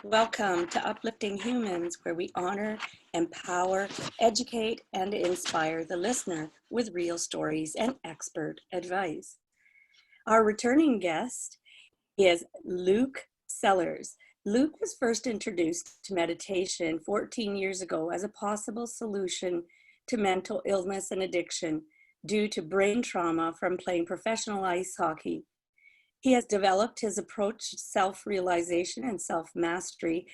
Welcome to Uplifting Humans, where we honor, empower, educate, and inspire the listener with real stories and expert advice. Our returning guest is Luke Sellars. Luke was first introduced to meditation 14 years ago as a possible solution to mental illness and addiction due to brain trauma from playing professional ice hockey. He has developed his approach to self-realization and self-mastery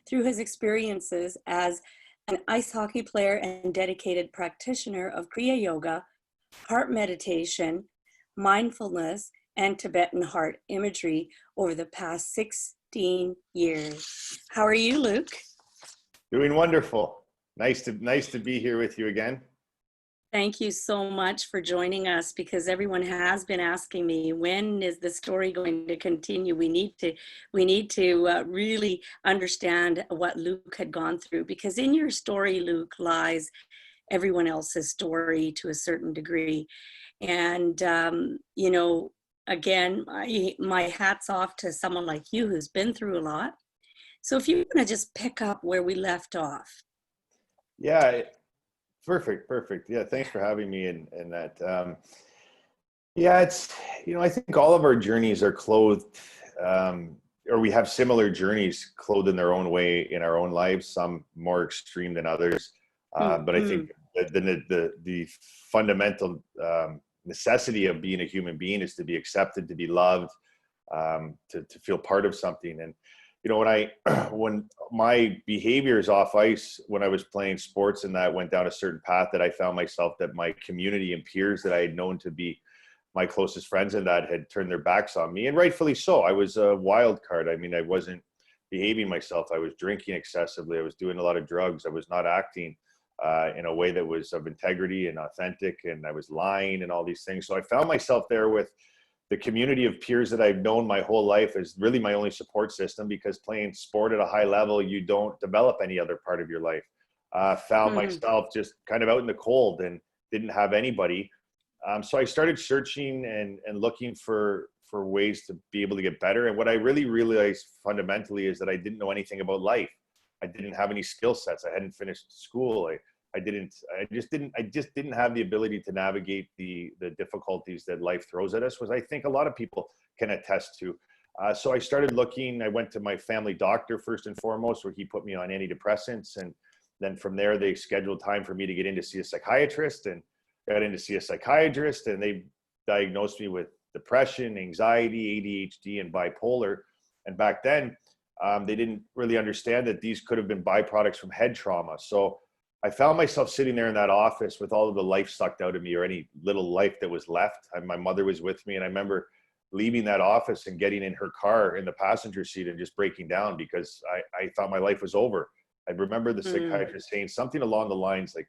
through his experiences as an ice hockey player and dedicated practitioner of Kriya Yoga, heart meditation, mindfulness, and Tibetan heart imagery over the past 16 years. How are you, Luke? Doing wonderful. Nice to be here with you again. Thank you so much for joining us, because everyone has been asking me, when is the story going to continue? We need to really understand what Luke had gone through, because in your story, Luke, lies everyone else's story to a certain degree. And, again, my hat's off to someone like you who's been through a lot. So if you want to just pick up where we left off. Yeah. Perfect. Yeah, thanks for having me in that. It's, I think all of our journeys are clothed, or we have similar journeys clothed in their own way in our own lives, some more extreme than others. But I think the fundamental necessity of being a human being is to be accepted, to be loved, to feel part of something. And when my behaviors off ice, when I was playing sports and that went down a certain path, that I found myself that my community and peers that I had known to be my closest friends and that had turned their backs on me, and rightfully so. I was a wild card. I mean, I wasn't behaving myself. I was drinking excessively. I was doing a lot of drugs. I was not acting in a way that was of integrity and authentic, and I was lying and all these things. So I found myself there with the community of peers that I've known my whole life is really my only support system, because playing sport at a high level, you don't develop any other part of your life. Found myself just kind of out in the cold and didn't have anybody. So I started searching and looking for ways to be able to get better. And what I really realized fundamentally is that I didn't know anything about life. I didn't have any skill sets. I hadn't finished school. I just didn't have the ability to navigate the difficulties that life throws at us, which I think a lot of people can attest to. So I started looking. I went to my family doctor first and foremost, where he put me on antidepressants. And then from there, they scheduled time for me to get in to see a psychiatrist, and got in to see a psychiatrist, and they diagnosed me with depression, anxiety, ADHD, and bipolar. And back then, they didn't really understand that these could have been byproducts from head trauma. So I found myself sitting there in that office with all of the life sucked out of me, or any little life that was left. My mother was with me, and I remember leaving that office and getting in her car in the passenger seat and just breaking down, because I thought my life was over. I remember the psychiatrist saying something along the lines like,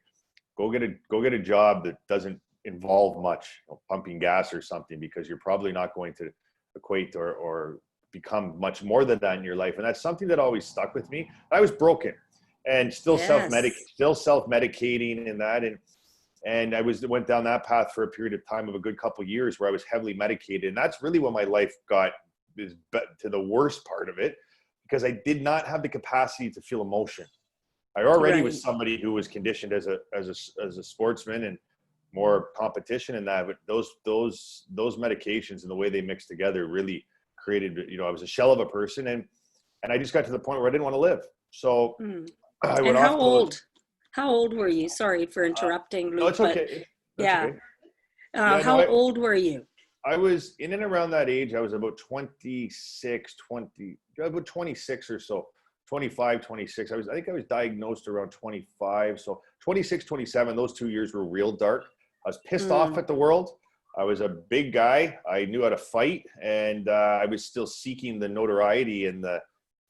go get a job that doesn't involve much, pumping gas or something, because you're probably not going to equate or become much more than that in your life. And that's something that always stuck with me. I was broken and still self-medicating and that. And I went down that path for a period of time of a good couple of years, where I was heavily medicated. And that's really when my life got to the worst part of it, because I did not have the capacity to feel emotion. I already was somebody who was conditioned as a sportsman and more competition in that, but those medications and the way they mixed together really created, I was a shell of a person, and I just got to the point where I didn't want to live. So I went off. How old were you? Sorry for interrupting, Luke. No, it's okay. Okay. How old were you? I was in and around that age. I was about 26 or so, 25, 26. I think I was diagnosed around 25. So 26, 27, those 2 years were real dark. I was pissed off at the world. I was a big guy. I knew how to fight, and I was still seeking the notoriety and the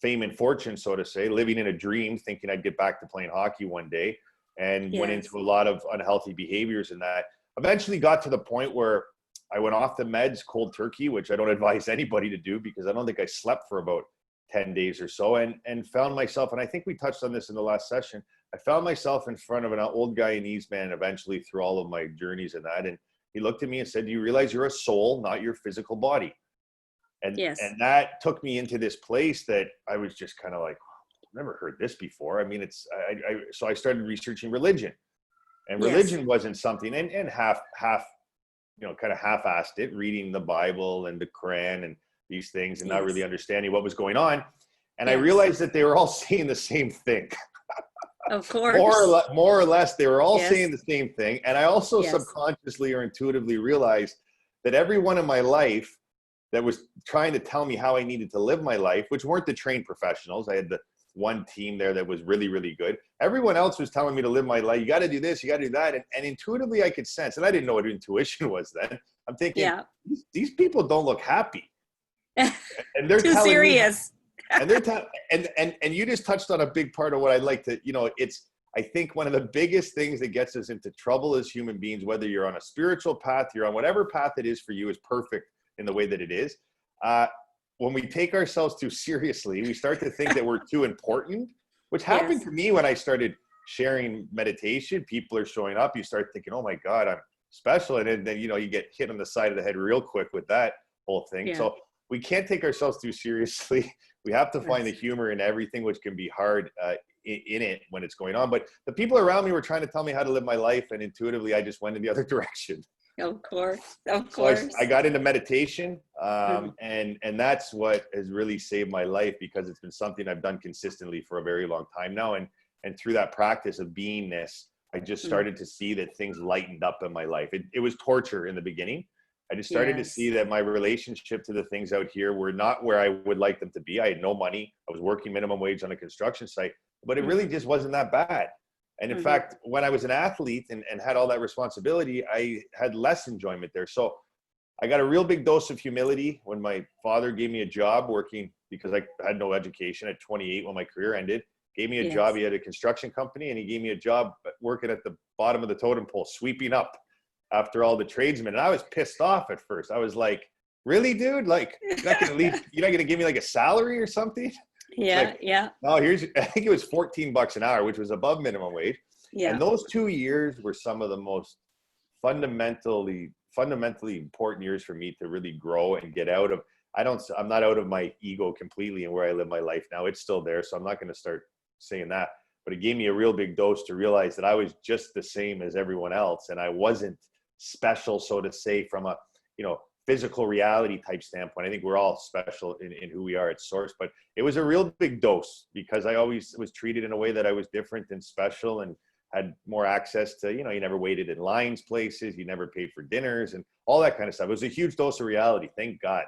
fame and fortune, so to say, living in a dream, thinking I'd get back to playing hockey one day, and went into a lot of unhealthy behaviors. And that eventually got to the point where I went off the meds cold turkey, which I don't advise anybody to do, because I don't think I slept for about 10 days or so, and found myself, and I think we touched on this in the last session, I found myself in front of an old guy in East Man eventually through all of my journeys and that. And he looked at me and said, "Do you realize you're a soul, not your physical body?" Yes. And that took me into this place that I was just kind of like, I've never heard this before. I mean, so I started researching religion, and Yes. religion wasn't something, and half, kind of half-assed it, reading the Bible and the Quran and these things, and not really Yes. understanding what was going on. And I Yes. realized that they were all saying the same thing. Of course. More or less, they were all Yes. saying the same thing. And I also Yes. subconsciously or intuitively realized that everyone in my life that was trying to tell me how I needed to live my life, which weren't the trained professionals. I had the one team there that was really, really good. Everyone else was telling me to live my life. You got to do this, you got to do that. And intuitively I could sense, and I didn't know what intuition was then. I'm thinking, Yeah. these people don't look happy. And they're Too telling me, serious. and they're and you just touched on a big part of what I'd like to, I think one of the biggest things that gets us into trouble as human beings, whether you're on a spiritual path, you're on whatever path it is for you, is perfect in the way that it is. When we take ourselves too seriously, we start to think that we're too important, which happened Yes. to me when I started sharing meditation. People are showing up. You start thinking, oh my God, I'm special. And then, you get hit on the side of the head real quick with that whole thing. Yeah. So we can't take ourselves too seriously. We have to find the Yes. humor in everything, which can be hard in it when it's going on. But the people around me were trying to tell me how to live my life, and intuitively I just went in the other direction. Of course. Of So course. I got into meditation, Mhm. and that's what has really saved my life, because it's been something I've done consistently for a very long time now. And through that practice of beingness, I just Mhm. started to see that things lightened up in my life. It was torture in the beginning. I just started to see Yes. that my relationship to the things out here were not where I would like them to be. I had no money. I was working minimum wage on a construction site, but it really just wasn't that bad. And in Mhm. fact, when I was an athlete and had all that responsibility, I had less enjoyment there. So I got a real big dose of humility when my father gave me a job working, because I had no education at 28 when my career ended. Gave me a job. Yes. He had a construction company, and he gave me a job working at the bottom of the totem pole, sweeping up after all the tradesmen. And I was pissed off at first. I was like, really, dude? Like, you're not gonna give me like a salary or something? It's Yeah. like, Yeah. no, I think it was $14 an hour, which was above minimum wage. Yeah. And those 2 years were some of the most fundamentally important years for me to really grow and get out of. I'm not out of my ego completely and where I live my life now. It's still there. So I'm not going to start saying that, but it gave me a real big dose to realize that I was just the same as everyone else. And I wasn't special, so to say, from a, physical reality type standpoint. I think we're all special in who we are at source, but it was a real big dose, because I always was treated in a way that I was different and special, and had more access to, you never waited in lines places, you never paid for dinners and all that kind of stuff. It was a huge dose of reality. Thank God.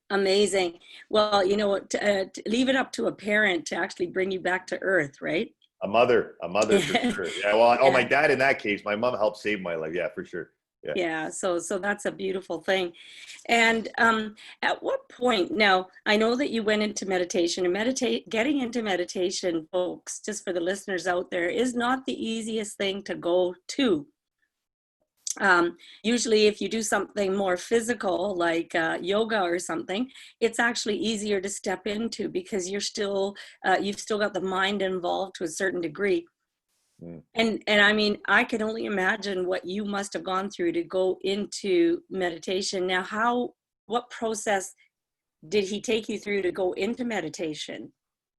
Amazing. Well, leave it up to a parent to actually bring you back to earth, right? A mother for sure. Yeah. Well, oh, my Yeah. dad in that case, my mom helped save my life. Yeah, for sure. Yeah. Yeah. So that's a beautiful thing. And at what point, now I know that you went into meditation, and getting into meditation, folks, just for the listeners out there, is not the easiest thing to go to. Usually if you do something more physical like yoga or something, it's actually easier to step into, because you've still got the mind involved to a certain degree. Mm. And I mean, I can only imagine what you must have gone through to go into meditation. Now, what process did he take you through to go into meditation?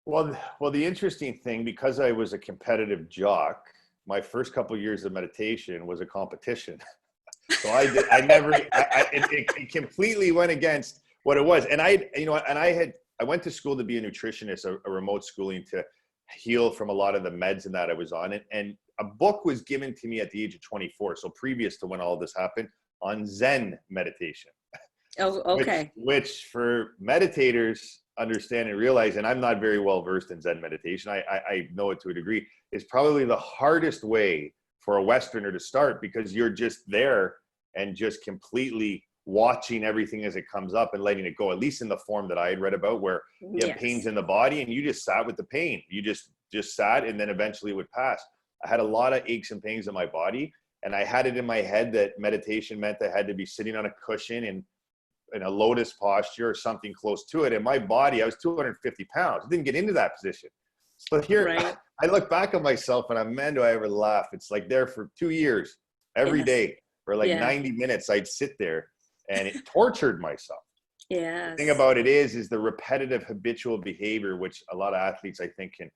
Well, the interesting thing, because I was a competitive jock, my first couple of years of meditation was a competition. So I never, it completely went against what it was. And I went to school to be a nutritionist, a remote schooling to heal from a lot of the meds and that I was on. And a book was given to me at the age of 24. So previous to when all this happened, on Zen meditation. Oh, okay. Which for meditators understand and realize, and I'm not very well versed in Zen meditation, I know it to a degree, is probably the hardest way for a Westerner to start, because you're just there and just completely watching everything as it comes up and letting it go, at least in the form that I had read about, where you have pains in the body and you just sat with the pain. You just sat, and then eventually it would pass. I had a lot of aches and pains in my body, and I had it in my head that meditation meant I had to be sitting on a cushion and in a lotus posture or something close to it. And my body, I was 250 pounds. I didn't get into that position. So here, Right. I look back at myself and I'm, man, do I ever laugh? It's like there for 2 years, every day for like 90 minutes, I'd sit there. and it tortured myself. Yes. The thing about it is the repetitive habitual behavior, which a lot of athletes, I think, can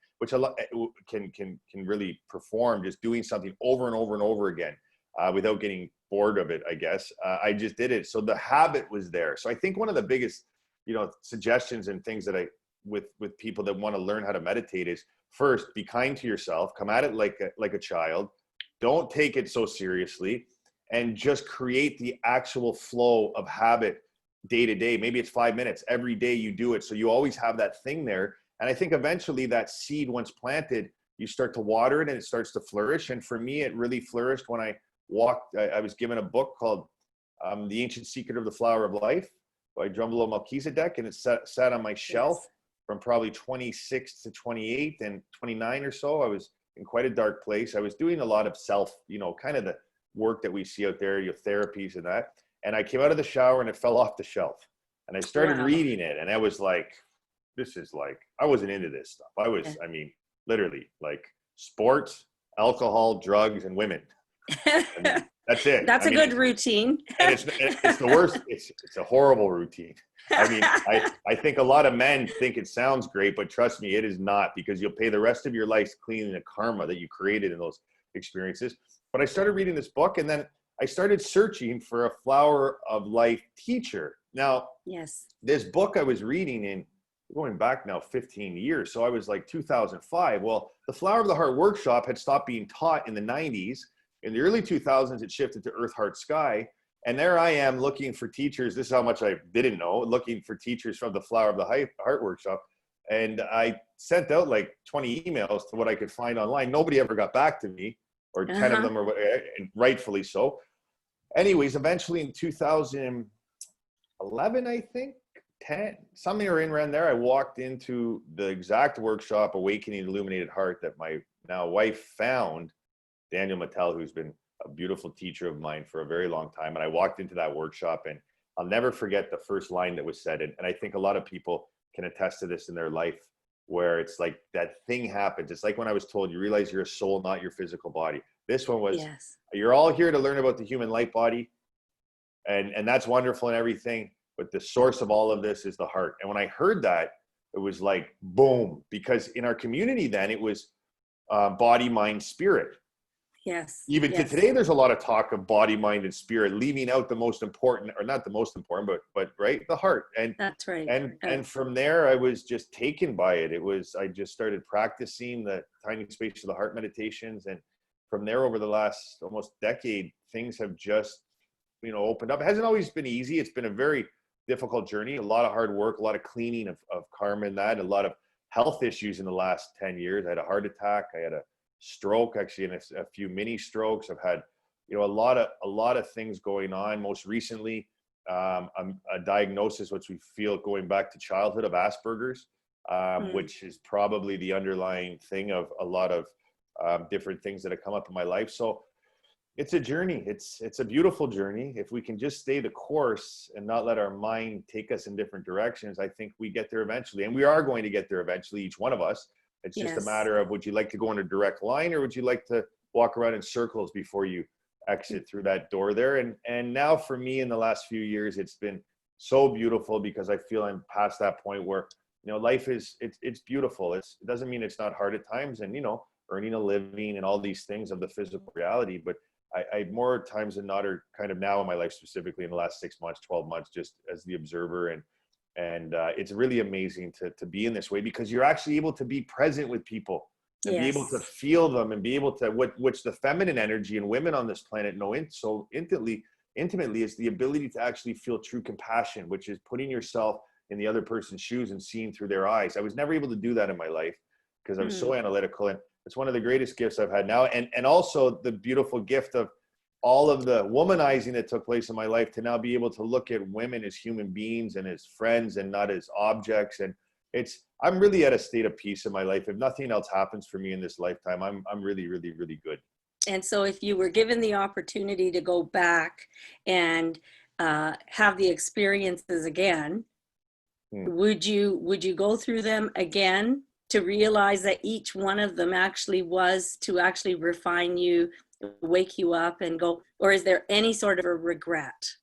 really perform, just doing something over and over and over again without getting bored of it, I guess. I just did it. So the habit was there. So I think one of the biggest, suggestions and things that with people that want to learn how to meditate is, first, be kind to yourself, come at it like a child. Don't take it so seriously, and just create the actual flow of habit day to day. Maybe it's 5 minutes every day you do it. So you always have that thing there. And I think eventually that seed, once planted, you start to water it and it starts to flourish. And for me, it really flourished when I was given a book called The Ancient Secret of the Flower of Life by Drumbulo Melchizedek. And it sat on my shelf from probably 26 to 28 and 29 or so. I was in quite a dark place. I was doing a lot of self, kind of the work that we see out there, your therapies and that. And I came out of the shower and it fell off the shelf. And I started reading it. And I was like, I wasn't into this stuff. Literally like sports, alcohol, drugs, and women. That's it. That's a good routine. And it's the worst. It's a horrible routine. I think a lot of men think it sounds great, but trust me, it is not, because you'll pay the rest of your life cleaning the karma that you created in those experiences. But I started reading this book, and then I started searching for a flower of life teacher. Now, this book I was reading in, going back now 15 years. So I was like 2005. Well, the Flower of the Heart workshop had stopped being taught in the 90s. In the early 2000s, it shifted to Earth, Heart, Sky. And there I am looking for teachers. This is how much I didn't know, looking for teachers from the Flower of the Heart workshop. And I sent out like 20 emails to what I could find online. Nobody ever got back to me, or 10 of them, and rightfully so. Anyways, eventually in 2011, I think, 10, something around there, I walked into the exact workshop, Awakening Illuminated Heart, that my now wife found, Daniel Mattel, who's been a beautiful teacher of mine for a very long time. And I walked into that workshop, and I'll never forget the first line that was said. And I think a lot of people can attest to this in their life, where it's like that thing happens. It's like when I was told, you realize you're a soul, not your physical body. This one was, you're all here to learn about the human light body. And that's wonderful and everything. But the source of all of this is the heart. And when I heard that, it was like, boom, because in our community then it was body, mind, spirit. Even to today, there's a lot of talk of body, mind, and spirit, leaving out the most important, or not the most important, but right, the heart. And that's right. And from there, I was just taken by it. I just started practicing the tiny space of the heart meditations. And from there, over the last almost decade, things have just, opened up. It hasn't always been easy. It's been a very difficult journey, a lot of hard work, a lot of cleaning of karma and that, a lot of health issues in the last 10 years. I had a heart attack. I had a stroke, actually, and a few mini strokes. I've had, a lot of things going on. Most recently, a diagnosis, which we feel going back to childhood, of Asperger's, which is probably the underlying thing of a lot of different things that have come up in my life. So it's a journey. It's a beautiful journey. If we can just stay the course and not let our mind take us in different directions, I think we get there eventually. And we are going to get there eventually, each one of us. It's just a matter of, would you like to go in a direct line, or would you like to walk around in circles before you exit through that door there? And now for me, in the last few years, it's been so beautiful, because I feel I'm past that point where, life is, it's beautiful. It doesn't mean it's not hard at times, and, earning a living and all these things of the physical reality. But I more times than not are kind of now in my life, specifically in the last 6 months, 12 months, just as the observer. And it's really amazing to be in this way, because you're actually able to be present with people and be able to feel them, and be able to, which the feminine energy and women on this planet know so intimately is the ability to actually feel true compassion, which is putting yourself in the other person's shoes and seeing through their eyes. I was never able to do that in my life, because I was so analytical. And it's one of the greatest gifts I've had now. And also the beautiful gift of all of the womanizing that took place in my life, to now be able to look at women as human beings and as friends, and not as objects. And I'm really at a state of peace in my life. If nothing else happens for me in this lifetime, I'm really, really, really good. And so if you were given the opportunity to go back and have the experiences again, would you go through them again, to realize that each one of them actually was to actually refine you, wake you up and go, or is there any sort of a regret?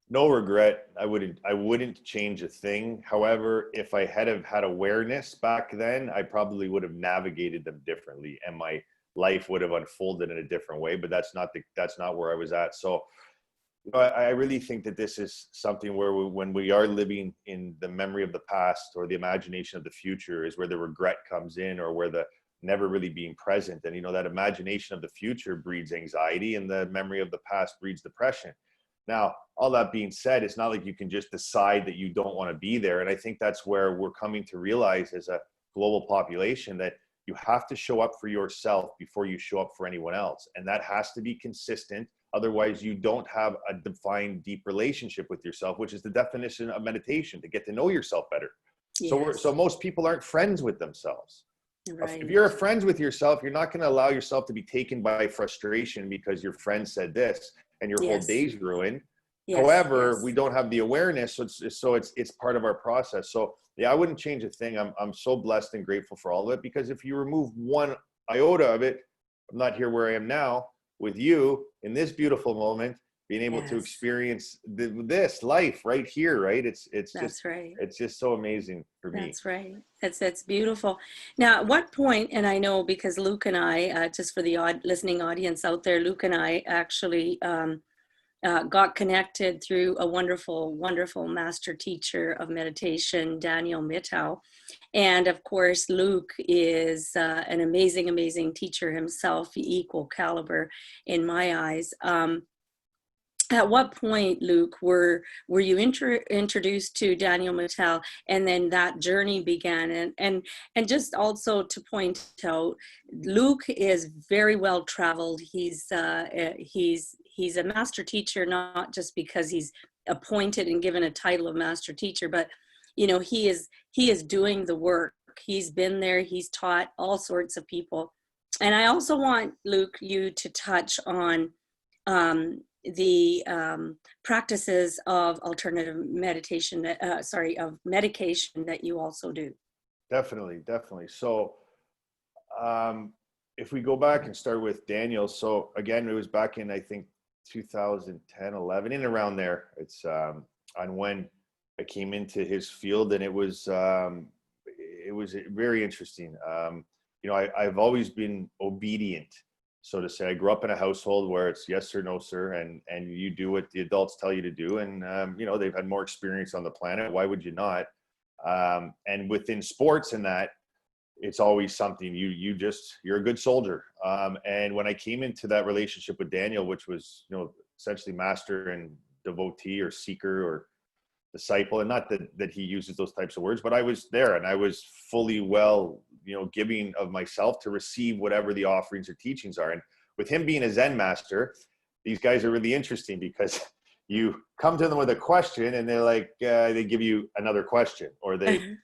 No regret. I wouldn't change a thing. However, if I had have had awareness back then, I probably would have navigated them differently and my life would have unfolded in a different way, but that's not where I was at. So I really think that this is something where when we are living in the memory of the past or the imagination of the future is where the regret comes in, or where the never really being present. And, that imagination of the future breeds anxiety, and the memory of the past breeds depression. Now, all that being said, it's not like you can just decide that you don't want to be there. And I think that's where we're coming to realize as a global population that you have to show up for yourself before you show up for anyone else. And that has to be consistent. Otherwise, you don't have a defined, deep relationship with yourself, which is the definition of meditation, to get to know yourself better. Yes. So most people aren't friends with themselves. Right. If you're friends with yourself, you're not going to allow yourself to be taken by frustration because your friend said this and your whole day's ruined. Yes. However, we don't have the awareness, so it's part of our process. So yeah, I wouldn't change a thing. I'm so blessed and grateful for all of it, because if you remove one iota of it, I'm not here where I am now with you in this beautiful moment, being able to experience this life right here, right? It's just so amazing for me. That's right. That's beautiful. Now, at what point, and I know because Luke and I, just for the listening audience out there, Luke and I actually got connected through a wonderful, wonderful master teacher of meditation, Daniel Mitau. And of course, Luke is an amazing, amazing teacher himself, equal caliber in my eyes. At what point, Luke, were you introduced to Daniel Mittal, and then that journey began? And just also to point out, Luke is very well traveled. He's a master teacher, not just because he's appointed and given a title of master teacher, but he is doing the work. He's been there. He's taught all sorts of people. And I also want, Luke, you to touch on the practices of alternative meditation, of medication that you also do. Definitely. So if we go back and start with Daniel, so again, it was back in, I think, 2010, 11, in around there. It's on when I came into his field, and it was very interesting. I've always been obedient, so to say. I grew up in a household where it's yes sir, no sir, and you do what the adults tell you to do. And they've had more experience on the planet. Why would you not? And within sports and that, it's always something you're a good soldier. And when I came into that relationship with Daniel, which was essentially master and devotee or seeker or disciple, and not that he uses those types of words, but I was there and I was fully giving of myself to receive whatever the offerings or teachings are. And with him being a Zen master, these guys are really interesting, because you come to them with a question and they're like, they give you another question, or they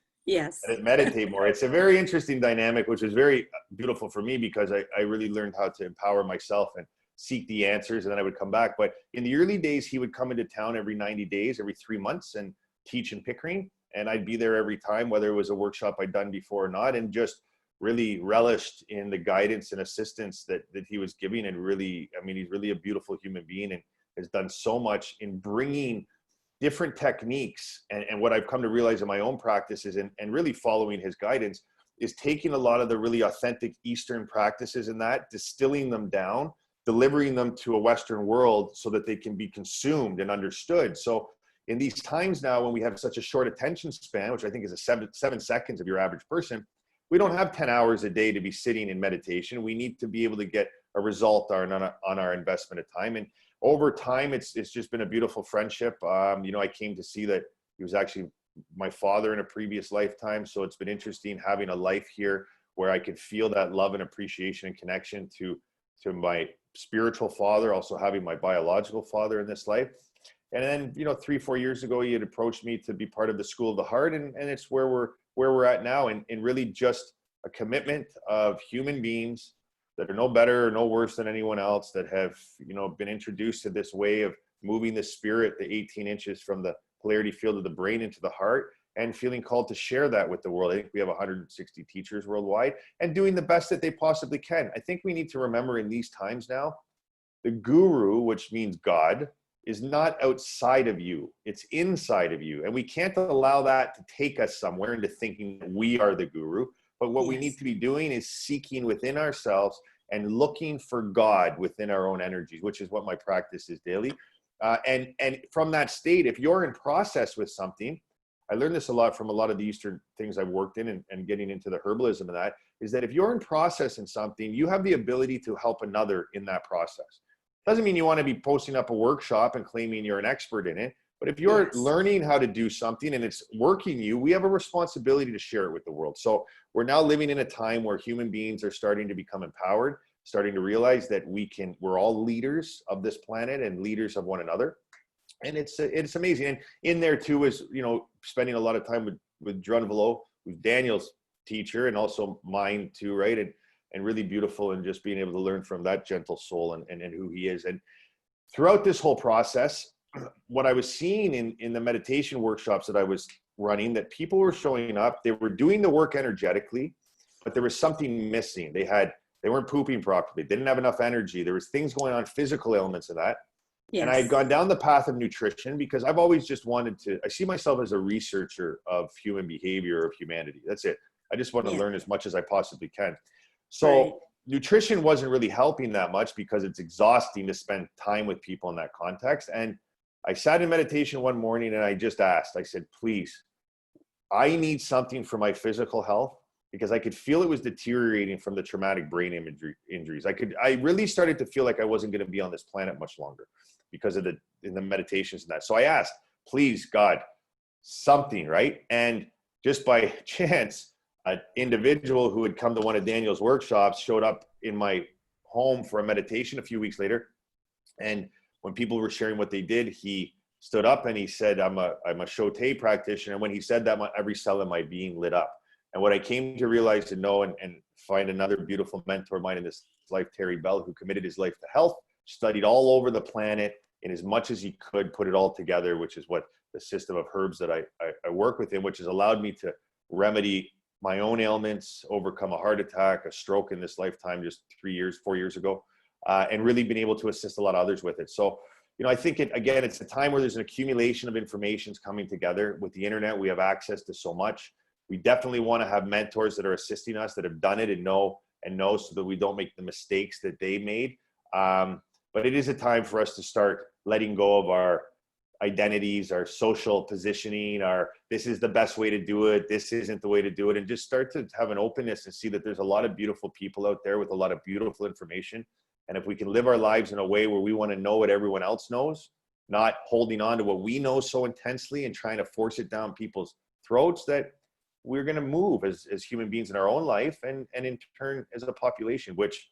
meditate more. It's a very interesting dynamic, which is very beautiful for me, because I really learned how to empower myself and seek the answers, and then I would come back. But in the early days, he would come into town every 90 days, every 3 months, and teach in Pickering. And I'd be there every time, whether it was a workshop I'd done before or not, and just really relished in the guidance and assistance that he was giving. And really, he's really a beautiful human being and has done so much in bringing different techniques. And what I've come to realize in my own practices and really following his guidance is taking a lot of the really authentic Eastern practices and that, distilling them down, delivering them to a Western world so that they can be consumed and understood. So in these times now, when we have such a short attention span, which I think is 7 seconds of your average person, we don't have 10 hours a day to be sitting in meditation. We need to be able to get a result on our investment of time. And over time, it's just been a beautiful friendship. I came to see that he was actually my father in a previous lifetime. So it's been interesting having a life here where I could feel that love and appreciation and connection to my spiritual father, also having my biological father in this life. And then, 3-4 years ago, he had approached me to be part of the School of the Heart. And it's where we're at now. And really just a commitment of human beings that are no better or no worse than anyone else, that have, been introduced to this way of moving the spirit, the 18 inches from the polarity field of the brain into the heart, and feeling called to share that with the world. I think we have 160 teachers worldwide, and doing the best that they possibly can. I think we need to remember in these times now, the guru, which means God, is not outside of you, it's inside of you. And we can't allow that to take us somewhere into thinking that we are the guru. But what we need to be doing is seeking within ourselves and looking for God within our own energies, which is what my practice is daily. And from that state, if you're in process with something, I learned this a lot from a lot of the Eastern things I've worked in and getting into the herbalism of that, is that if you're in process in something, you have the ability to help another in that process. Doesn't mean you want to be posting up a workshop and claiming you're an expert in it. But if you're learning how to do something and it's working you, we have a responsibility to share it with the world. So we're now living in a time where human beings are starting to become empowered, starting to realize that we're all leaders of this planet and leaders of one another. And it's amazing. And in there too is, spending a lot of time with Drunvalo, who's Daniel's teacher and also mine too, right? And really beautiful, and just being able to learn from that gentle soul and who he is. And throughout this whole process, what I was seeing in the meditation workshops that I was running, that people were showing up, they were doing the work energetically, but there was something missing. They weren't pooping properly. They didn't have enough energy. There was things going on, physical elements of that. Yes. And I had gone down the path of nutrition because I've always just I see myself as a researcher of human behavior, of humanity. That's it. I just want to learn as much as I possibly can. So nutrition wasn't really helping that much because it's exhausting to spend time with people in that context. And I sat in meditation one morning and I just asked, I said, please, I need something for my physical health, because I could feel it was deteriorating from the traumatic brain injuries. I really started to feel like I wasn't going to be on this planet much longer because of in the meditations and that. So I asked, please, God, something, right? And just by chance, an individual who had come to one of Daniel's workshops showed up in my home for a meditation a few weeks later. And when people were sharing what they did, he stood up and he said, I'm a Shote practitioner. And when he said that, every cell in my being lit up. And what I came to realize and know and find another beautiful mentor of mine in this life, Terry Bell, who committed his life to health, studied all over the planet in as much as he could, put it all together, which is what the system of herbs that I work with him, which has allowed me to remedy my own ailments, overcome a heart attack, a stroke in this lifetime just 4 years ago, and really been able to assist a lot of others with it. So, I think it's a time where there's an accumulation of information coming together. With the internet, we have access to so much. We definitely want to have mentors that are assisting us, that have done it and know, so that we don't make the mistakes that they made. But it is a time for us to start letting go of our identities, our social positioning, this is the best way to do it, this isn't the way to do it, and just start to have an openness and see that there's a lot of beautiful people out there with a lot of beautiful information. And if we can live our lives in a way where we want to know what everyone else knows, not holding on to what we know so intensely and trying to force it down people's throats, that we're going to move as human beings in our own life and in turn as a population, which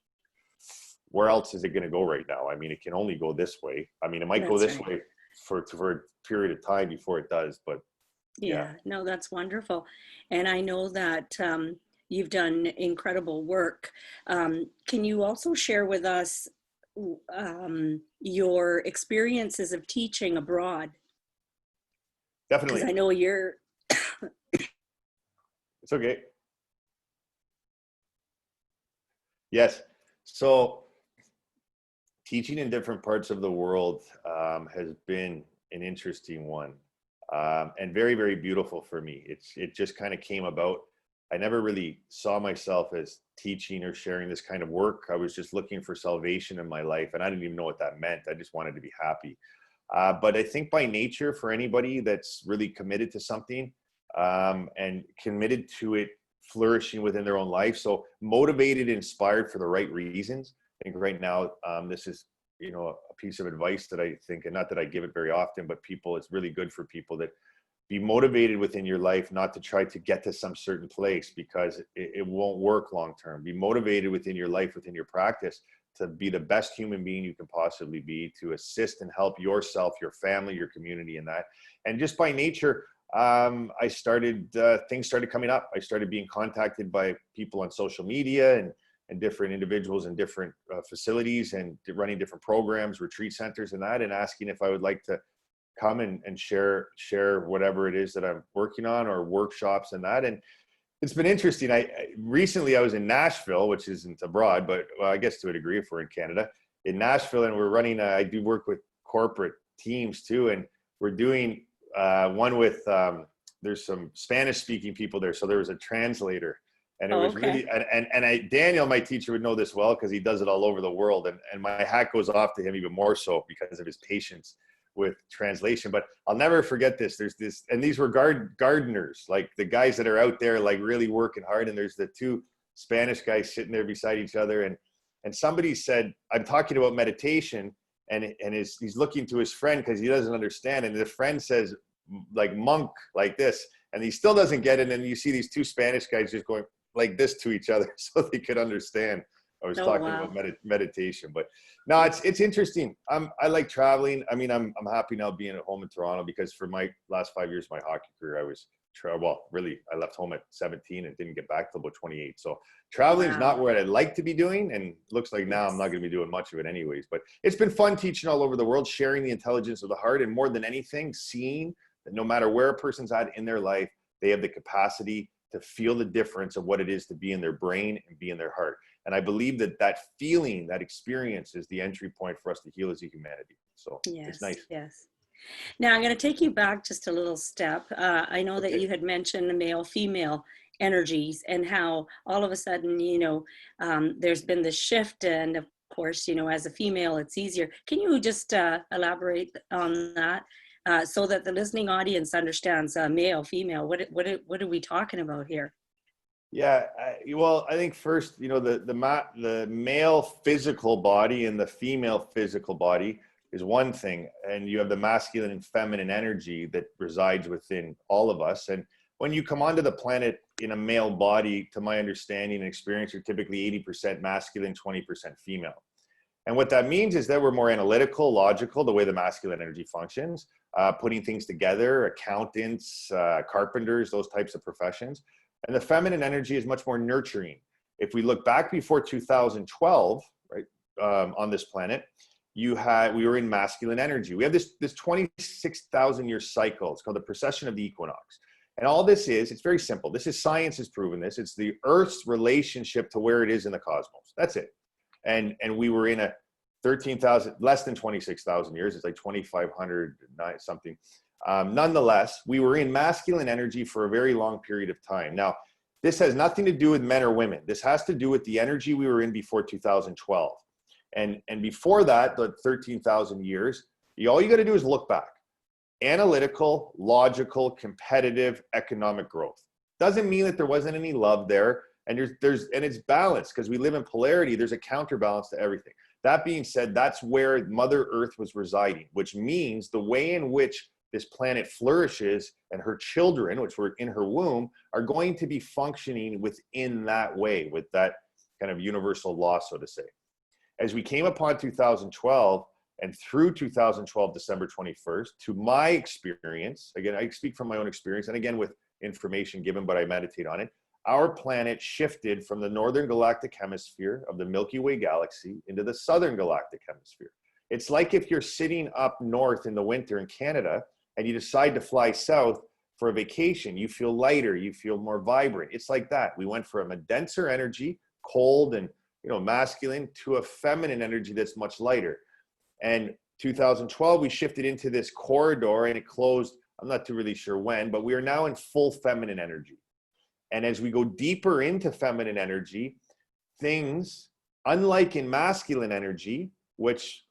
where else is it going to go right now? I mean, it can only go this way. I mean, it might go this way for a period of time before it does, but no, that's wonderful. And I know that you've done incredible work. Can you also share with us your experiences of teaching abroad? Definitely. Because I know you're It's okay. Yes. So teaching in different parts of the world has been an interesting one, and very, very beautiful for me. It just kind of came about. I never really saw myself as teaching or sharing this kind of work. I was just looking for salvation in my life, and I didn't even know what that meant. I just wanted to be happy. But I think by nature, for anybody that's really committed to something and committed to it flourishing within their own life, so motivated, inspired for the right reasons. I think right now, this is, a piece of advice that I think, and not that I give it very often, but it's really good for people that be motivated within your life, not to try to get to some certain place, because it won't work long-term. Be motivated within your life, within your practice, to be the best human being you can possibly be, to assist and help yourself, your family, your community in that. And just by nature, things started coming up. I started being contacted by people on social media and different individuals in different facilities and running different programs, retreat centers and that, and asking if I would like to come and share whatever it is that I'm working on, or workshops and that. And it's been interesting. Recently I was in Nashville, which isn't abroad, but I guess to a degree if we're in Canada, in Nashville, and we're running, I do work with corporate teams too, and we're doing one with there's some Spanish speaking people there, so there was a translator, and it was really Daniel, my teacher, would know this well because he does it all over the world, and my hat goes off to him even more so because of his patience with translation. But I'll never forget this. There's this, and these were gardeners, like the guys that are out there like really working hard, and there's the two Spanish guys sitting there beside each other, and somebody said, I'm talking about meditation, and he's looking to his friend because he doesn't understand, and the friend says like monk, like this, and he still doesn't get it, and you see these two Spanish guys just going like this to each other so they could understand I was talking about meditation. But no, it's interesting. I like traveling. I mean, I'm happy now being at home in Toronto because for my last 5 years of my hockey career, I was really, I left home at 17 and didn't get back till about 28. So traveling is not what I'd like to be doing, and looks like now I'm not going to be doing much of it anyways. But it's been fun teaching all over the world, sharing the intelligence of the heart, and more than anything, seeing that no matter where a person's at in their life, they have the capacity to feel the difference of what it is to be in their brain and be in their heart. And I believe that feeling, that experience is the entry point for us to heal as a humanity. So it's nice. Yes. Now I'm going to take you back just a little step. I know that you had mentioned the male-female energies and how all of a sudden, there's been this shift, and of course, as a female, it's easier. Can you just elaborate on that so that the listening audience understands male, female? What are we talking about here? Yeah, well, I think first, the male physical body and the female physical body is one thing, and you have the masculine and feminine energy that resides within all of us. And when you come onto the planet in a male body, to my understanding and experience, you're typically 80% masculine, 20% female. And what that means is that we're more analytical, logical, the way the masculine energy functions, putting things together, accountants, carpenters, those types of professions. And the feminine energy is much more nurturing. If we look back before 2012, right, on this planet, we were in masculine energy. We have this 26,000 year cycle. It's called the precession of the equinox. And all this is, it's very simple. Science has proven this. It's the Earth's relationship to where it is in the cosmos. That's it. And we were in a 13,000, less than 26,000 years. It's like 2,500 something. Nonetheless, we were in masculine energy for a very long period of time. Now, this has nothing to do with men or women. This has to do with the energy we were in before 2012. And before that, the 13,000 years, all you got to do is look back. Analytical, logical, competitive, economic growth. Doesn't mean that there wasn't any love there. And and it's balanced because we live in polarity. There's a counterbalance to everything. That being said, that's where Mother Earth was residing, which means the way in which this planet flourishes and her children, which were in her womb, are going to be functioning within that way, with that kind of universal law, so to say. As we came upon 2012 and through 2012, December 21st, to my experience, again, I speak from my own experience, and again, with information given, but I meditate on it, our planet shifted from the northern galactic hemisphere of the Milky Way galaxy into the southern galactic hemisphere. It's like if you're sitting up north in the winter in Canada and you decide to fly south for a vacation, you feel lighter, you feel more vibrant. It's like that. We went from a denser energy, cold and masculine, to a feminine energy that's much lighter. And 2012, we shifted into this corridor and it closed, I'm not too really sure when, but we are now in full feminine energy. And as we go deeper into feminine energy, things, unlike in masculine energy, which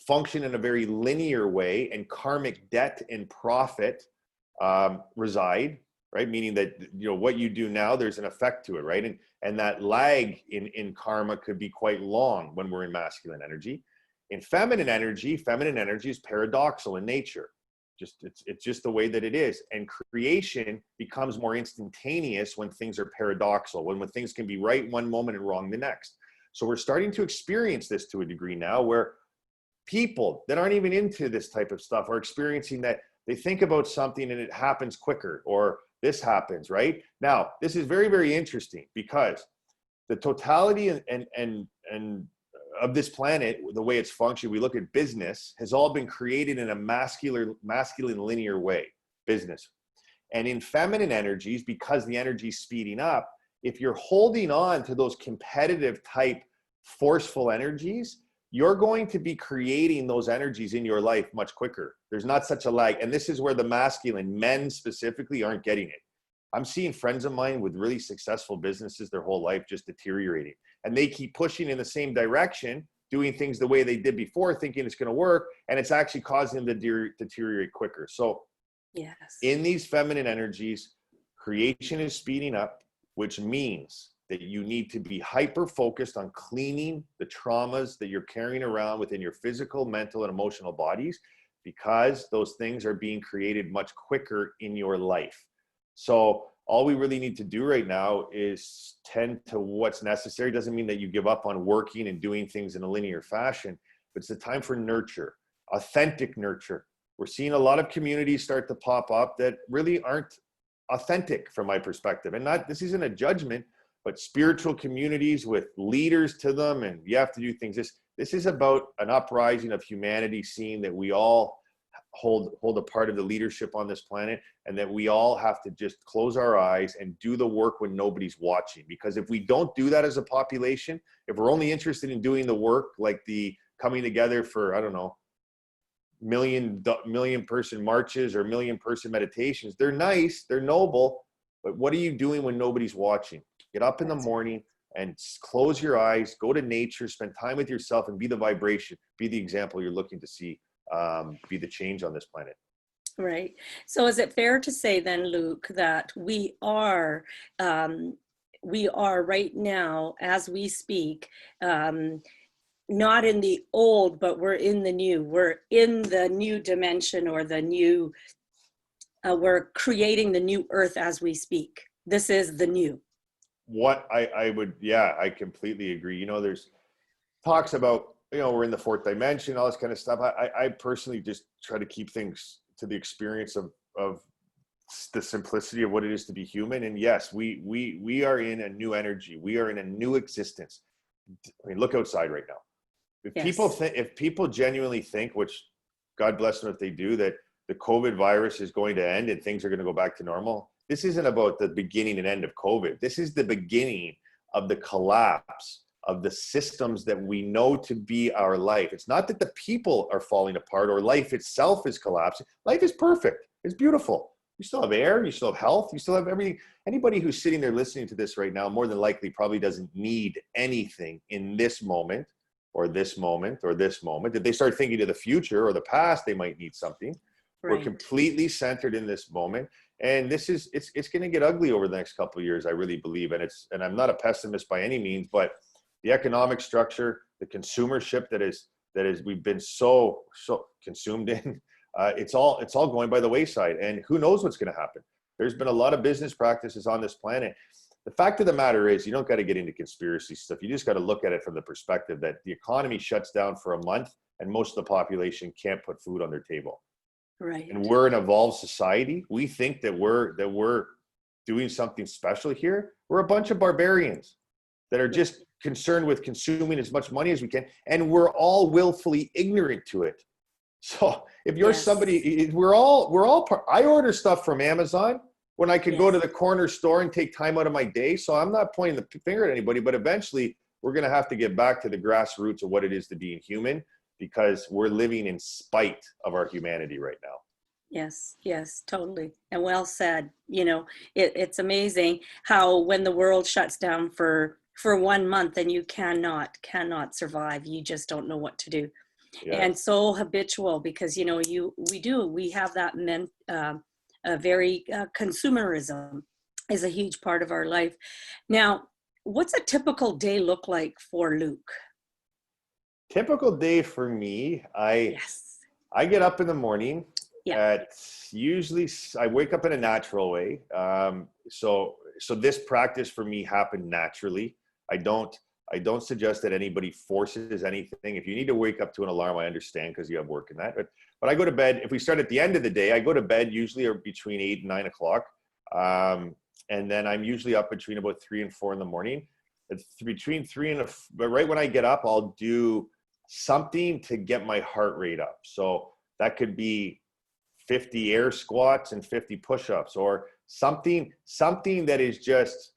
function in a very linear way, and karmic debt and profit reside, right? Meaning that what you do now, there's an effect to it, right? And that lag in karma could be quite long when we're in masculine energy. In feminine energy is paradoxal in nature. It's just the way that it is. And creation becomes more instantaneous when things are paradoxal, when things can be right one moment and wrong the next. So we're starting to experience this to a degree now, where people that aren't even into this type of stuff are experiencing that. They think about something and it happens quicker, or this happens, right? Now, this is very, very interesting because the totality and of this planet, the way it's functioned, we look at business, has all been created in a masculine linear way, business. And in feminine energies, because the energy is speeding up, if you're holding on to those competitive type forceful energies, you're going to be creating those energies in your life much quicker. There's not such a lag. And this is where the masculine men specifically aren't getting it. I'm seeing friends of mine with really successful businesses their whole life just deteriorating. And they keep pushing in the same direction, doing things the way they did before, thinking it's going to work. And it's actually causing them to deteriorate quicker. So yes, in these feminine energies, creation is speeding up, which means that you need to be hyper focused on cleaning the traumas that you're carrying around within your physical, mental, and emotional bodies, because those things are being created much quicker in your life. So all we really need to do right now is tend to what's necessary. Doesn't mean that you give up on working and doing things in a linear fashion, but it's the time for nurture, authentic nurture. We're seeing a lot of communities start to pop up that really aren't authentic from my perspective. And this isn't a judgment, but spiritual communities with leaders to them, and you have to do things. This is about an uprising of humanity, seeing that we all hold a part of the leadership on this planet, and that we all have to just close our eyes and do the work when nobody's watching. Because if we don't do that as a population, if we're only interested in doing the work, like the coming together for, I don't know, million person marches or million person meditations, they're nice, they're noble, but what are you doing when nobody's watching? Get up in the morning and close your eyes, go to nature, spend time with yourself, and be the vibration, be the example you're looking to see, be the change on this planet. Right. So is it fair to say then, Luke, that we are right now, as we speak, not in the old, but we're in the new. We're in the new dimension, or the new, we're creating the new earth as we speak. This is the new. What I completely agree. You know, there's talks about, you know, we're in the fourth dimension, all this kind of stuff. I personally just try to keep things to the experience of the simplicity of what it is to be human. And yes, we are in a new energy. We are in a new existence. I mean, look outside right now. If people genuinely think, which God bless them if they do, that the COVID virus is going to end and things are going to go back to normal, this isn't about the beginning and end of COVID. This is the beginning of the collapse of the systems that we know to be our life. It's not that the people are falling apart or life itself is collapsing. Life is perfect. It's beautiful. You still have air, you still have health, you still have everything. Anybody who's sitting there listening to this right now, more than likely probably doesn't need anything in this moment or this moment or this moment. If they start thinking to the future or the past, they might need something. Right. We're completely centered in this moment. And this is, it's going to get ugly over the next couple of years, I really believe. And I'm not a pessimist by any means, but the economic structure, the consumership that is we've been so consumed in, it's all going by the wayside. And who knows what's going to happen? There's been a lot of business practices on this planet. The fact of the matter is, you don't got to get into conspiracy stuff. You just got to look at it from the perspective that the economy shuts down for a month and most of the population can't put food on their table. Right. And we're an evolved society. We think that we're doing something special here. We're a bunch of barbarians that are just concerned with consuming as much money as we can, and we're all willfully ignorant to it. So if you're somebody, I order stuff from Amazon when I could go to the corner store and take time out of my day. So I'm not pointing the finger at anybody, but eventually we're going to have to get back to the grassroots of what it is to being human, because we're living in spite of our humanity right now. Yes, totally. And well said. You know, it's amazing how when the world shuts down for 1 month and you cannot survive, you just don't know what to do. Yes. And so habitual, because, you know, we have that very consumerism is a huge part of our life. Now, what's a typical day look like for Luke? Typical day for me, I get up in the morning. Usually I wake up in a natural way. So this practice for me happened naturally. I don't suggest that anybody forces anything. If you need to wake up to an alarm, I understand, because you have work in that. But I go to bed, if we start at the end of the day, I go to bed usually or between 8 and 9 o'clock. And then I'm usually up between about 3 and 4 in the morning. It's between 3 and but right when I get up, I'll do something to get my heart rate up. So that could be 50 air squats and 50 push-ups, or something that is just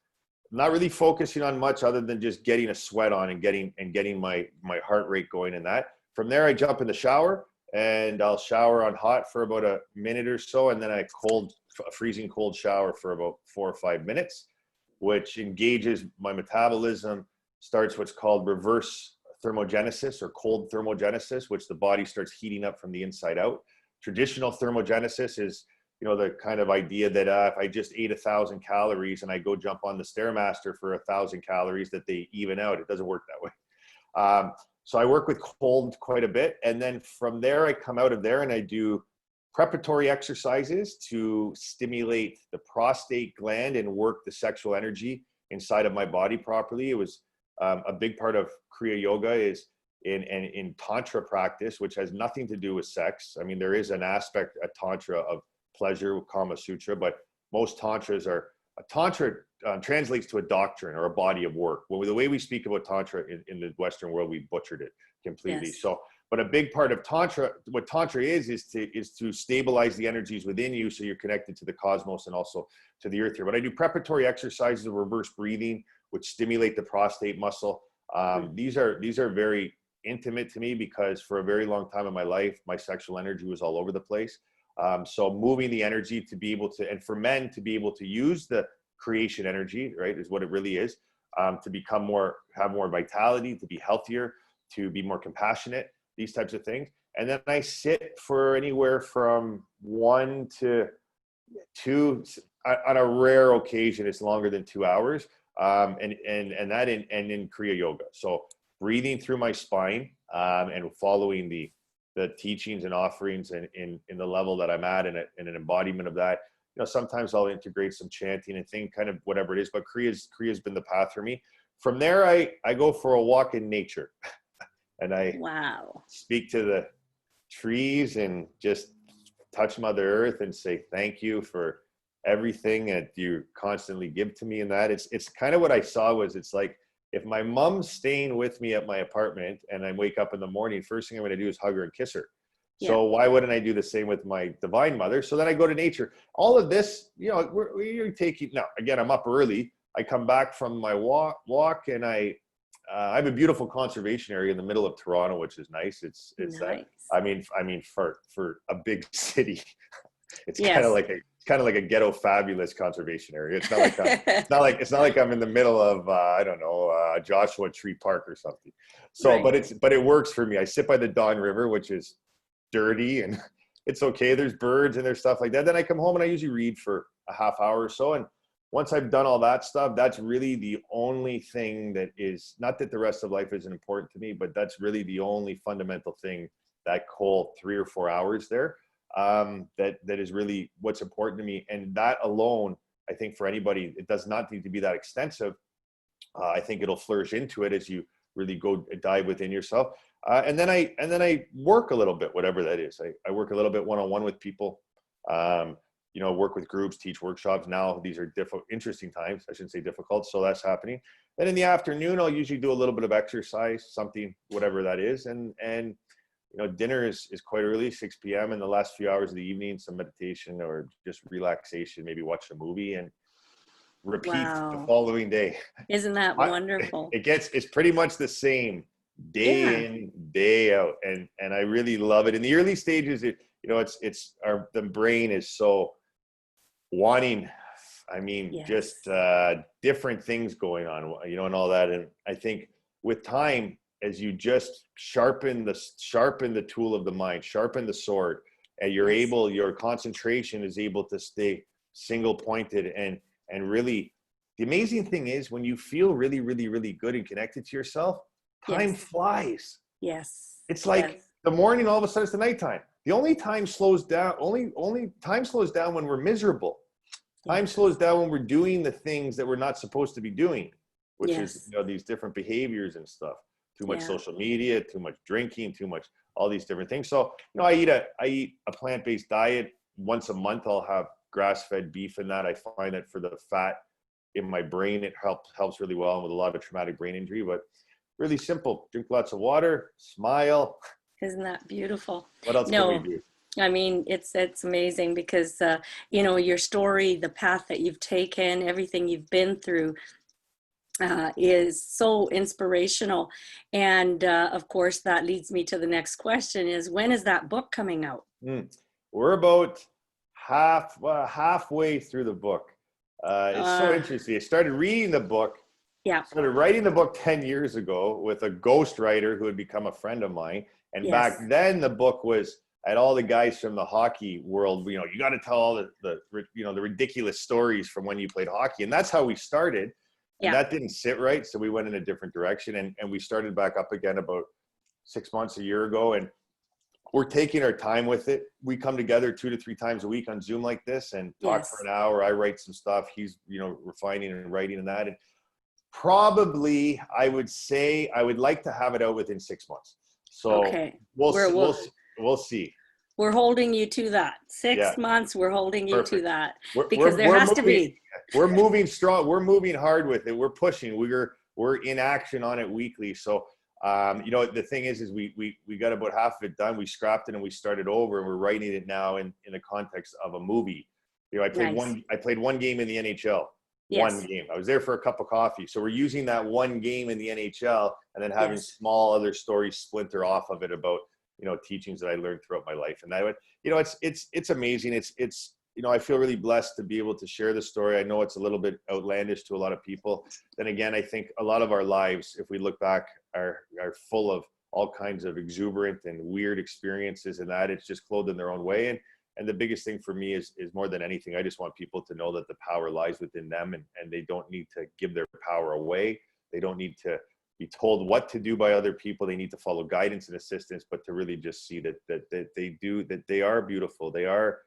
not really focusing on much other than just getting a sweat on and getting my heart rate going in that. From there, I jump in the shower and I'll shower on hot for about a minute or so. And then a freezing cold shower for about 4 or 5 minutes, which engages my metabolism, starts what's called reverse thermogenesis or cold thermogenesis, which the body starts heating up from the inside out. Traditional thermogenesis is, the kind of idea that if I just ate 1,000 calories and I go jump on the Stairmaster for 1,000 calories, that they even out. It doesn't work that way. So I work with cold quite a bit. And then from there, I come out of there and I do preparatory exercises to stimulate the prostate gland and work the sexual energy inside of my body properly. It was a big part of Kriya Yoga is in Tantra practice, which has nothing to do with sex. I mean, there is an aspect of Tantra of pleasure, Kama Sutra, but most Tantras are, Tantra translates to a doctrine or a body of work. Well, the way we speak about Tantra in the Western world, we butchered it completely. Yes. So, but a big part of Tantra, what Tantra is to stabilize the energies within you so you're connected to the cosmos and also to the earth here. But I do preparatory exercises of reverse breathing, which stimulate the prostate muscle. These are very intimate to me because for a very long time in my life, my sexual energy was all over the place. So moving the energy to be able to, and for men to be able to use the creation energy, right, is what it really is, to become have more vitality, to be healthier, to be more compassionate, these types of things. And then I sit for anywhere from 1 to 2, on a rare occasion, it's longer than 2 hours. And that in Kriya Yoga. So breathing through my spine, and following the teachings and offerings and in the level that I'm at and an embodiment of that. Sometimes I'll integrate some chanting and thing, kind of whatever it is, but Kriya's been the path for me. From there, I go for a walk in nature and I speak to the trees and just touch Mother Earth and say, thank you for everything that you constantly give to me. And that it's kind of what I saw was, it's like, if my mom's staying with me at my apartment and I wake up in the morning, first thing I'm going to do is hug her and kiss her. Yeah. So why wouldn't I do the same with my divine mother? So then I go to nature. All of this, we're taking, now, again, I'm up early. I come back from my walk and I have a beautiful conservation area in the middle of Toronto, which is nice. It's nice. I mean, for a big city, it's kind of like a ghetto fabulous conservation area. It's not like I'm in the middle of Joshua Tree Park or something. So, right. but it works for me. I sit by the Don River, which is dirty and it's okay. There's birds and there's stuff like that. Then I come home and I usually read for a half hour or so. And once I've done all that stuff, that's really the only thing that is, not that the rest of life isn't important to me, but that's really the only fundamental thing, that whole 3 or 4 hours there. That is really what's important to me. And that alone, I think for anybody, it does not need to be that extensive. I think it'll flourish into it as you really go dive within yourself. And then I work a little bit, whatever that is. I work a little bit one-on-one with people, work with groups, teach workshops. Now these are interesting times. I shouldn't say difficult. So that's happening. Then in the afternoon, I'll usually do a little bit of exercise, something, whatever that is. And dinner is quite early, 6 p.m. And the last few hours of the evening, some meditation or just relaxation, maybe watch a movie and repeat the following day. Isn't that wonderful? It's pretty much the same day in, day out. And I really love it. In the early stages, the brain is so wanting, just different things going on, and all that. And I think with time, as you just sharpen the tool of the mind, sharpen the sword, and your concentration is able to stay single pointed. And really, the amazing thing is when you feel really, really, really good and connected to yourself, time flies. Yes. It's like the morning, all of a sudden it's the nighttime. The only time slows down, only time slows down when we're miserable. Time slows down when we're doing the things that we're not supposed to be doing, which is, these different behaviors and stuff. Too much social media, too much drinking, too much, all these different things. So, I eat a plant-based diet. Once a month, I'll have grass-fed beef in that. I find that for the fat in my brain, it helps really well, and with a lot of traumatic brain injury, but really simple. Drink lots of water, smile. Isn't that beautiful? What else can we do? It's amazing because, your story, the path that you've taken, everything you've been through, is so inspirational. And of course, that leads me to the next question is, when is that book coming out? We're about halfway through the book. It's so interesting. I started reading the book. Yeah. Started writing the book 10 years ago with a ghostwriter who had become a friend of mine. And back then the book was, at all the guys from the hockey world, you got to tell all the ridiculous stories from when you played hockey. And that's how we started. And that didn't sit right. So we went in a different direction, and we started back up again about 6 months, a year ago. And we're taking our time with it. We come together 2 to 3 times a week on Zoom like this and talk for an hour. I write some stuff. He's, refining and writing and that. And probably, I would say, I would like to have it out within 6 months. So we'll see. We're holding you to that. 6 months, we're holding you to that. Because there has to be. We're moving strong. We're moving hard with it. We're pushing. We're in action on it weekly. So, the thing is we got about half of it done. We scrapped it and we started over, and we're writing it now in the context of a movie. I played one game in the NHL. One game. I was there for a cup of coffee. So we're using that one game in the NHL and then having small other stories splinter off of it about, teachings that I learned throughout my life. And I would, it's amazing. It's, I feel really blessed to be able to share the story. I know it's a little bit outlandish to a lot of people. Then again, I think a lot of our lives, if we look back, are full of all kinds of exuberant and weird experiences, and that it's just clothed in their own way. And the biggest thing for me is more than anything, I just want people to know that the power lies within them, and they don't need to give their power away. They don't need to be told what to do by other people. They need to follow guidance and assistance, but to really just see that they are beautiful. They are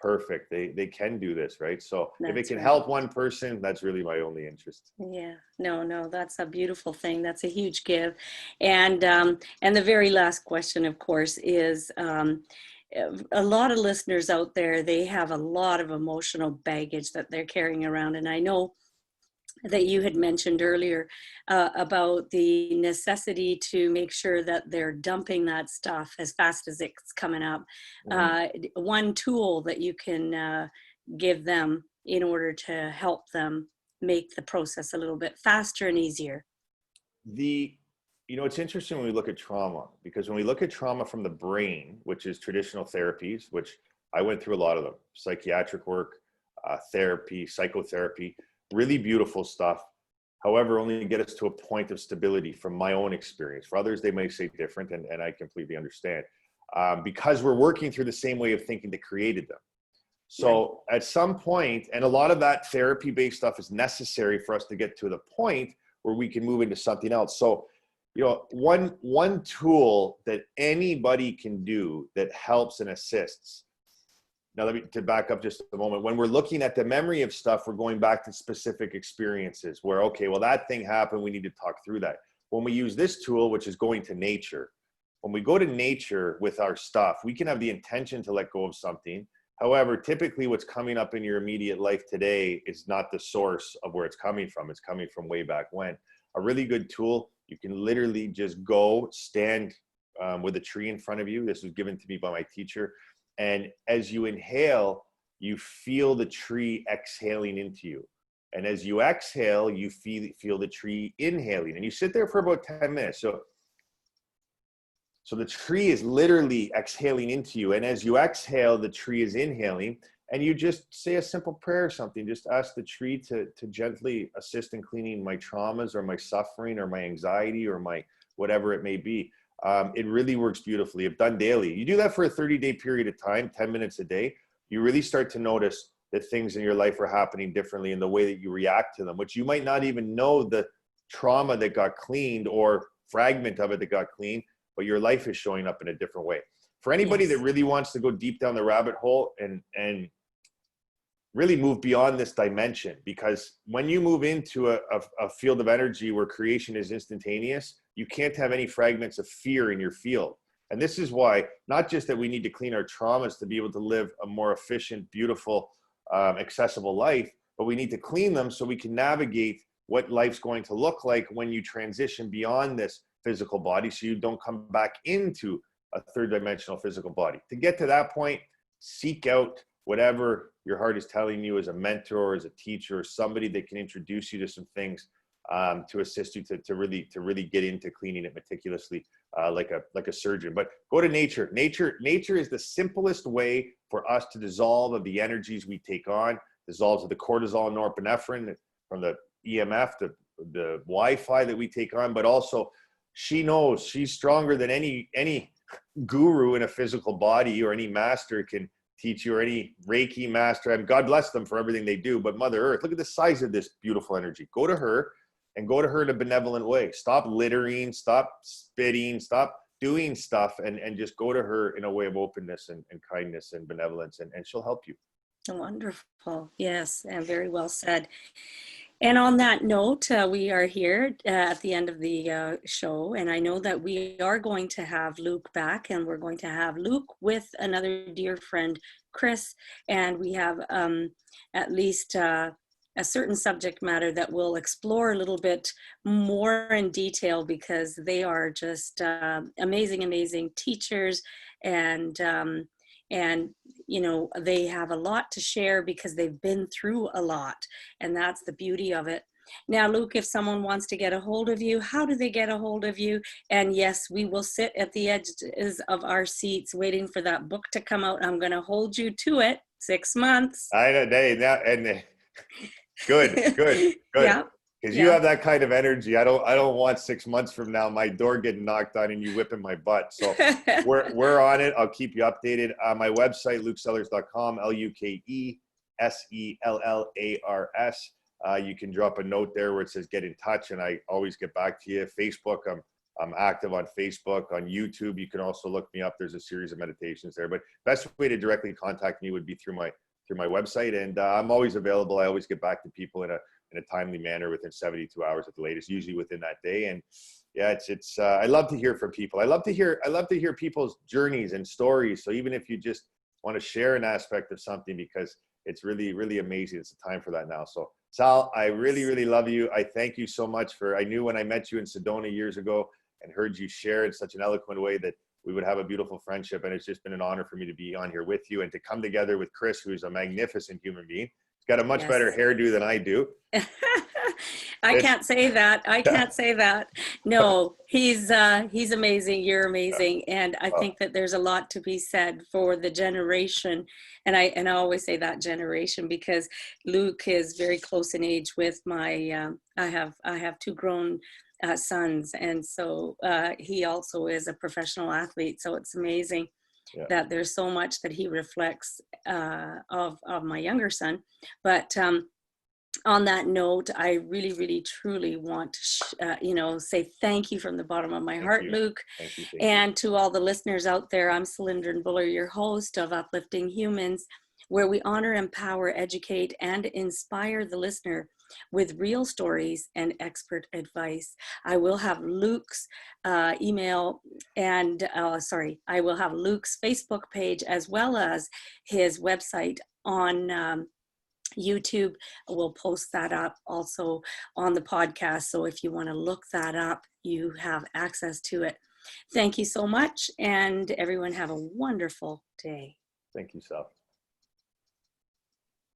perfect. They can do this, right? So if it can help one person, that's really my only interest. Yeah, no, that's a beautiful thing. That's a huge give. And the very last question, of course, is, a lot of listeners out there, they have a lot of emotional baggage that they're carrying around. And I know that you had mentioned earlier about the necessity to make sure that they're dumping that stuff as fast as it's coming up. One tool that you can give them in order to help them make the process a little bit faster and easier. It's interesting when we look at trauma, because when we look at trauma from the brain, which is traditional therapies, which I went through a lot of them, psychiatric work, therapy, psychotherapy, really beautiful stuff. However, only get us to a point of stability from my own experience. For others, they may say different, and I completely understand. Because we're working through the same way of thinking that created them. So at some point, and a lot of that therapy-based stuff is necessary for us to get to the point where we can move into something else. So, one tool that anybody can do that helps and assists. Now, to back up just a moment. When we're looking at the memory of stuff, we're going back to specific experiences where, okay, well, that thing happened. We need to talk through that. When we use this tool, which is going to nature, when we go to nature with our stuff, we can have the intention to let go of something. However, typically what's coming up in your immediate life today is not the source of where it's coming from. It's coming from way back when. A really good tool, you can literally just go stand with a tree in front of you. This was given to me by my teacher. And as you inhale, you feel the tree exhaling into you. And as you exhale, you feel the tree inhaling. And you sit there for about 10 minutes. So the tree is literally exhaling into you. And as you exhale, the tree is inhaling. And you just say a simple prayer or something. Just ask the tree to gently assist in cleaning my traumas or my suffering or my anxiety or my whatever it may be. It really works beautifully. If done daily. You do that for a 30-day period of time, 10 minutes a day, you really start to notice that things in your life are happening differently in the way that you react to them, which you might not even know the trauma that got cleaned or fragment of it that got cleaned, but your life is showing up in a different way. For anybody that really wants to go deep down the rabbit hole and really move beyond this dimension, because when you move into a field of energy where creation is instantaneous, you can't have any fragments of fear in your field. And this is why, not just that we need to clean our traumas to be able to live a more efficient, beautiful, accessible life, but we need to clean them so we can navigate what life's going to look like when you transition beyond this physical body, so you don't come back into a third dimensional physical body. To get to that point, seek out whatever your heart is telling you as a mentor, as a teacher, or somebody that can introduce you to some things to assist you to really get into cleaning it meticulously, like a surgeon. But go to nature. Nature is the simplest way for us to dissolve of the energies we take on, dissolves of the cortisol and norepinephrine from the EMF, the Wi-Fi that we take on, but also she knows she's stronger than any guru in a physical body, or any master can teach you, or any Reiki master. And God bless them for everything they do. But Mother Earth, look at the size of this beautiful energy. Go to her, and go to her in a benevolent way. Stop littering, stop spitting, stop doing stuff, and just go to her in a way of openness and kindness and benevolence, and she'll help you. Wonderful. Yes, and very well said. And on that note, we are here at the end of the show, and I know that we are going to have Luke back, and we're going to have Luke with another dear friend, Chris, and we have at least a certain subject matter that we'll explore a little bit more in detail, because they are just amazing teachers, and you know, they have a lot to share because they've been through a lot, and that's the beauty of it. Now, Luke, if someone wants to get a hold of you, how do they get a hold of you? And yes, we will sit at the edges of our seats waiting for that book to come out. I'm going to hold you to it. 6 months. I know, good. Yeah. Because you have that kind of energy. I don't want 6 months from now my door getting knocked on and you whipping my butt. So we're on it. I'll keep you updated. My website, lukesellars.com, LUKESELLARS. You can drop a note there where it says get in touch, and I always get back to you. Facebook, I'm active on Facebook. On YouTube, you can also look me up. There's a series of meditations there. But best way to directly contact me would be through my website, and I'm always available. I always get back to people in a timely manner within 72 hours at the latest, usually within that day. And yeah, it's I love to hear from people. I love to hear people's journeys and stories. So even if you just want to share an aspect of something, because it's really amazing. It's the time for that now. So Sal, I really love you. I thank you so much I knew when I met you in Sedona years ago and heard you share in such an eloquent way that we would have a beautiful friendship. And it's just been an honor for me to be on here with you and to come together with Chris, who's a magnificent human being. He's got a much better hairdo than I do. I can't say that. No, he's amazing. You're amazing. And I think that there's a lot to be said for the generation. And I always say that generation because Luke is very close in age with my, I have 2 grown sons. And so he also is a professional athlete. So it's amazing that there's so much that he reflects of my younger son. But on that note, I really truly want to say thank you from the bottom of my heart, Luke. Thank you. And to all the listeners out there, I'm Cylindrin Buller, your host of Uplifting Humans, where we honor, empower, educate, and inspire the listener with real stories and expert advice. I will have Luke's email and I will have Luke's Facebook page as well as his website on YouTube. We'll post that up also on the podcast. So if you want to look that up, you have access to it. Thank you so much. And everyone have a wonderful day. Thank you, Sal.